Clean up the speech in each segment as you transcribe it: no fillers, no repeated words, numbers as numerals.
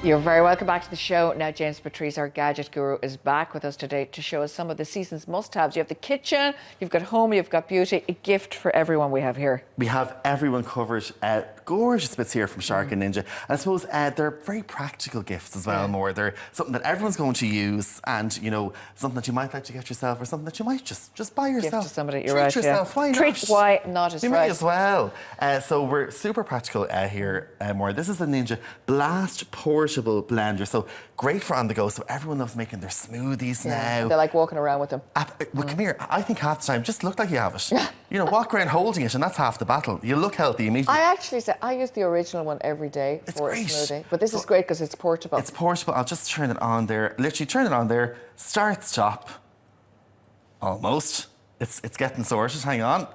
You're very welcome back to the show. Now, James Patrice, our gadget guru, is back with us today to show us some of the season's must-haves. You have the kitchen, you've got home, you've got beauty. A gift for everyone we have here. We have everyone covered. Gorgeous bits here from SharkNinja. And I suppose they're very practical gifts as well, more. They're something that everyone's going to use and, you know, something that you might like to get yourself or something that you might just buy yourself. Gift to somebody, you're Treat right, yourself, why not? Treat, why not, is you right. may as well. So we're super practical here, more. This is the Ninja Blast Portable Blender. So great for on the go. So everyone loves making their smoothies now. They like walking around with them. Well, come here. I think half the time, just look like you have it. You know, walk around holding it and that's half the battle. You look healthy immediately. I actually say, I use the original one every day for a smoothie. But this is great because it's portable. It's portable. I'll just turn it on there. Literally turn it on there. Start, stop. Almost. It's getting sorted. Hang on.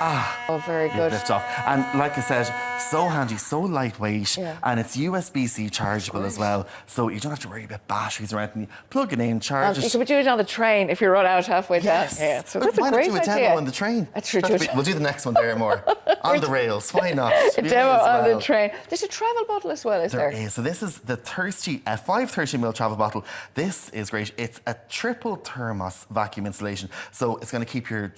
Oh, very good. Lift off. And like I said, so handy, so lightweight, and it's USB-C chargeable as well, so you don't have to worry about batteries or anything. Plug it in, charge it. You could do it on the train if you run out halfway down. Yeah, so that's a great idea. Why not do a demo on the train? That's true. We'll do the next one there more. On the rails, why not? A demo on the train. There's a travel bottle as well, is there? There is. So this is the 530ml travel bottle. This is great. It's a triple thermos vacuum installation, so it's going to keep your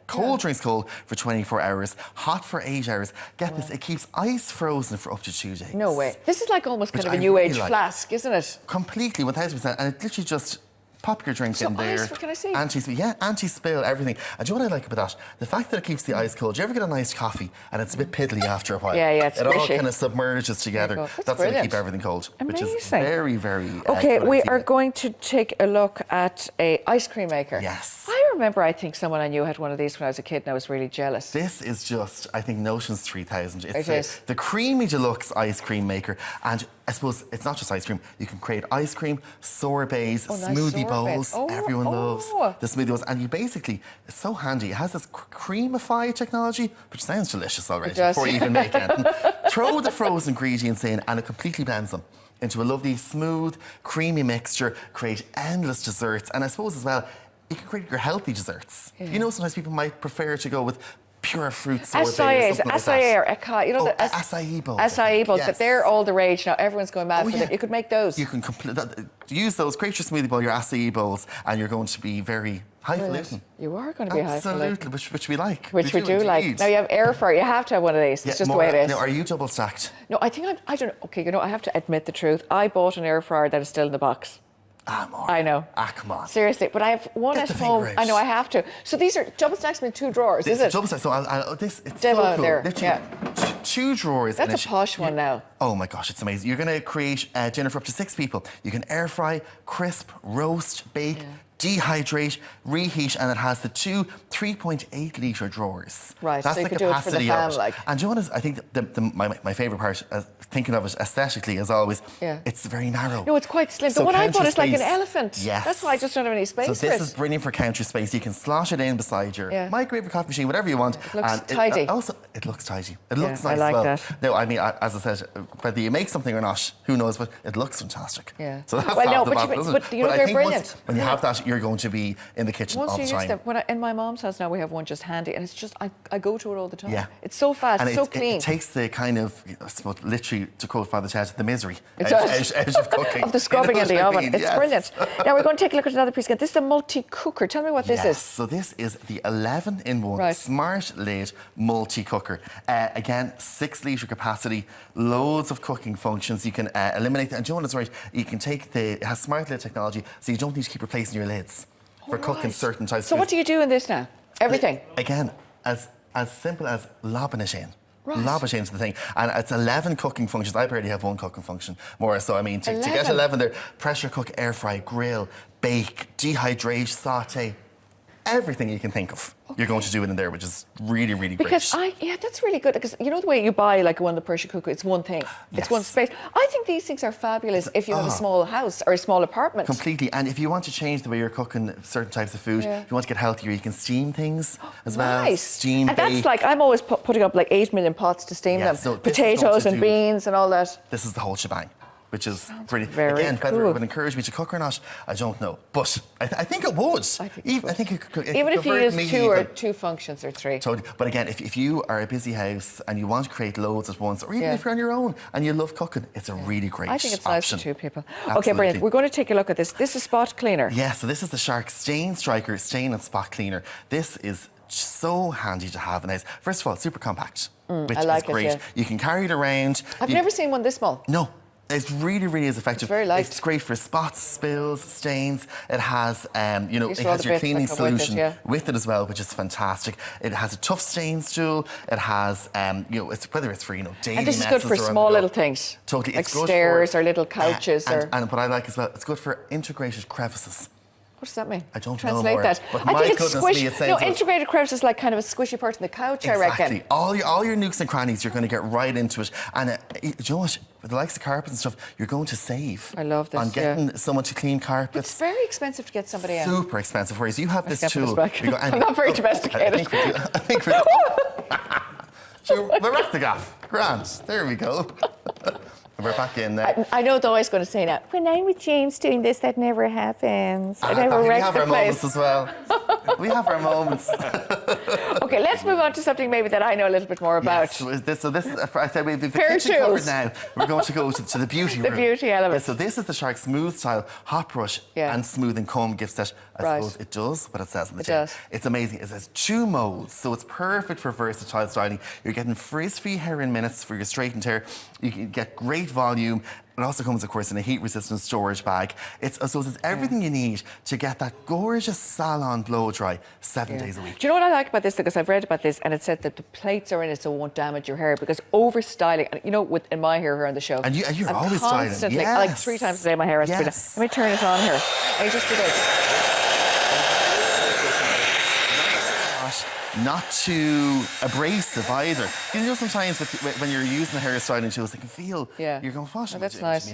cold drinks cold for 24 hours, hot for 8 hours. Get this, it keeps ice frozen for up to 2 days. No way. This is like almost kind of a new age flask, isn't it? Completely, 1000%. And it literally just pop your drink in there. Ice, what can I say? Anti-spill, everything. And do you know what I like about that? The fact that it keeps the ice cold. Do you ever get a nice coffee and it's a bit piddly after a while? Yeah, it's It all kind of submerges together. That's going to keep everything cold. Amazing. Which is very, very Okay, good we idea. are going to take a look at a ice cream maker. Yes. I remember, I think someone I knew had one of these when I was a kid and I was really jealous. This is just, I think, Notion's 3000. It is. The Creamy Deluxe ice cream maker. And I suppose it's not just ice cream. You can create ice cream, sorbets, smoothie bowls. Everyone loves the smoothie bowls. And you basically, it's so handy. It has this creamify technology, which sounds delicious already before you even make anything. Throw the frozen ingredients in and it completely blends them into a lovely, smooth, creamy mixture, create endless desserts. And I suppose as well, you can create your healthy desserts. You know, sometimes people might prefer to go with pure fruit sorbet or something acai or acai, you know, the acai bowls. Acai bowls, but they're all the rage now. Everyone's going mad for them. You could make those. You can use those, create your smoothie bowl, your acai bowls, and you're going to be very highfalutin. You are going to be highfalutin. Absolutely, which we like. Which we do like. Now you have air fryer. You have to have one of these. It's just the way it is. Now, are you double stacked? No, I think I don't know. Okay, you know, I have to admit the truth. I bought an air fryer that is still in the box. I know. Come on. Seriously, but I have one at home. I know I have to. So these are double stacks in 2 drawers, is it? Double stack. So it's demo so cool. there. Literally, 2 drawers. That's a posh one now. Oh my gosh, it's amazing. You're going to create dinner for up to 6 people. You can air fry, crisp, roast, bake, dehydrate, reheat, and it has the 2 3.8 litre drawers. Right, That's so you the could do it for the capacity fam, of it. like. And do you know what I think my favourite part, thinking of it aesthetically as always, it's very narrow. No, it's quite slim. So the one I bought is like an space. elephant. Yes. That's why I just don't have any space for it. So this is brilliant for counter space. You can slot it in beside your microwave or coffee machine, whatever you want. It looks tidy. It looks tidy. It looks nice I like as well. that. No, I mean, as I said, whether you make something or not, who knows, but it looks fantastic. Yeah. So that's but you know, I they're think brilliant. when you have that, you're going to be in the kitchen all the time. In my mom's house now, we have one just handy, and it's just, I go to it all the time. Yeah. It's so fast, and so clean. It takes the kind of, I suppose, literally, to quote Father Ted, the misery out of cooking. Of the scrubbing in the oven. It's brilliant. Now we're going to take a look at another piece again. This is a multi-cooker. Tell me what this is. So this is the 11-in-1 smart lid multi-cooker. Again, 6 litre capacity, loads of cooking functions. You can eliminate that. And do you know what it's right? You can take it has smart lid technology, so you don't need to keep replacing your lids for cooking certain types of So what do you do in this now? Everything? Again, as simple as lobbing it in. Lob it into the thing. And it's 11 cooking functions. I barely have 1 cooking function more. So, I mean, to get 11 there, pressure cook, air fry, grill, bake, dehydrate, saute, everything you can think of. You're going to do it in there, which is really, really great. Because that's really good. Because you know the way you buy like one of the pressure cooker, it's one thing. It's one space. I think these things are fabulous if you have a small house or a small apartment. Completely. And if you want to change the way you're cooking certain types of food, if you want to get healthier, you can steam things as well. Nice. Steam, and bake. that's like, I'm always putting up like 8 million pots to steam them. So potatoes and beans and all that. This is the whole shebang. which is brilliant. Very Again, cool. whether it would encourage me to cook or not, I don't know. But I think it would. I think it could. Even if you use two functions or three. Totally. But again, if you are a busy house and you want to create loads at once, or even if you're on your own and you love cooking, it's a really great option. I think it's nice for two people. Absolutely. Okay, brilliant. We're going to take a look at this. This is spot cleaner. Yeah, so this is the Shark Stain Striker Stain and Spot Cleaner. This is so handy to have in the house. First of all, super compact, which is great. Yeah. You can carry it around. I've never seen one this small. No. It really is effective. It's very light. It's great for spots, spills, stains. It has, it has your cleaning solution with it as well, which is fantastic. It has a tough stain stool. It has, whether it's for daily messes. And this is good for small little things. Totally, like stairs or little couches. And what I like as well, it's good for integrated crevices. What does that mean? I don't Translate know, that. But I my think it's goodness me, it sounds integrated crevice is like kind of a squishy part in the couch, I reckon. Exactly. All your nooks and crannies, you're going to get right into it. And do you know what? With the likes of carpets and stuff, you're going to save. I love this, on getting someone to clean carpets. It's very expensive to get somebody in. Super expensive. Whereas you have this tool. I'm not very domesticated. I think we do. So the rest of the gaff. Grand. There we go. We're back in there. I know they're always going to say now, when I'm with James doing this, that never happens. I never wreck the place. We have our moments as well. We have our moments. Okay, let's move on to something maybe that I know a little bit more about. Yes, so this I said we've the kitchen covered now. We're going to go to the beauty room. The beauty element. Yeah, so this is the Shark Smooth Style Hot Brush and Smooth and Comb gift set. I suppose it does what it says on the tin. It's amazing. It says 2 modes, so it's perfect for versatile styling. You're getting frizz-free hair in minutes for your straightened hair. You can get great volume. It also comes, of course, in a heat-resistant storage bag. It's everything you need to get that gorgeous salon blow dry 7 days a week. Do you know what I like about this? Because I've read about this, and it said that the plates are in it so it won't damage your hair. Because over-styling, in my hair here on the show, and you're always styling. Constantly, like 3 times a day, my hair has to be done. Let me turn it on here. I just did it. Not too abrasive either. You know, sometimes when you're using the hairstyling tools, they can feel you're going, what? That's nice.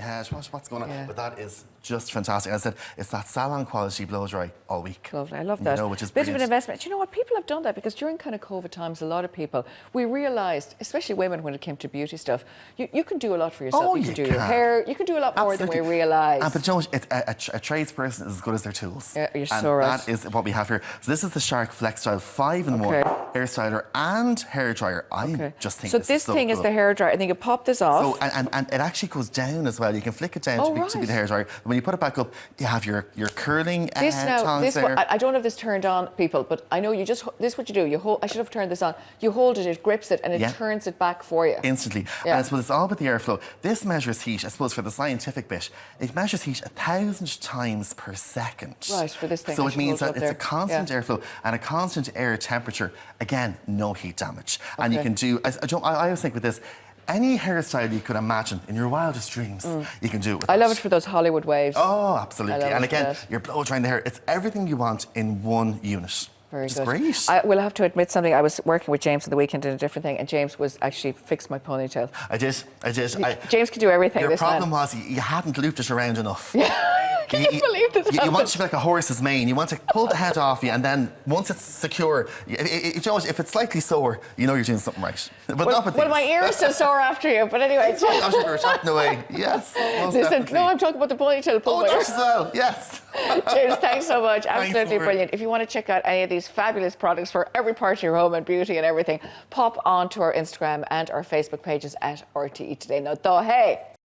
What's going on? But that is just fantastic. As I said, it's that salon quality blow dry all week. Lovely, I love that. Which is bit of an investment. Do you know what? People have done that because during kind of COVID times, a lot of people, we realised, especially women when it came to beauty stuff, you can do a lot for yourself. Oh, you can do your hair. You can do a lot more than we realise. But you know what? A tradesperson is as good as their tools. Yeah, you're so right. That is what we have here. So this is the Shark Flex Style 5-in-1 hair styler and hair dryer. I just think this thing is the hair dryer. I think you pop this off. So and it actually goes down as well. You can flick it down to be the hair dryer. When you put it back up, you have your curling tongs there. I don't have this turned on, people, but I know this is what you do. You hold. I should have turned this on. You hold it, it grips it, and it turns it back for you instantly. And I suppose it's all about the airflow. This measures heat. I suppose for the scientific bit, it measures heat 1,000 times per second. Right, for this thing. So it means that it's a constant airflow and a constant air temperature. Again, no heat damage. And you can do. I always think with this, any hairstyle you could imagine in your wildest dreams, you can do it with I love it for those Hollywood waves. Oh, absolutely. And again, you're blow drying the hair. It's everything you want in one unit. Very good. Great. I will have to admit something. I was working with James on the weekend in a different thing, and James was actually fixed my ponytail. I did. James can do everything. Your problem was you hadn't looped it around enough. Can you believe this? You want it to be like a horse's mane. You want to pull the head off you, and then once it's secure, if it's slightly sore, you know you're doing something right. But not with well, my ear is still sore after you. But anyway, I should be chatting away. Yes. No, I'm talking about the ponytail. Oh, that as well. Yes. James, thanks so much. Absolutely brilliant. If you want to check out any of these fabulous products for every part of your home and beauty and everything, pop onto our Instagram and our Facebook pages at RTE Today. Now, hey.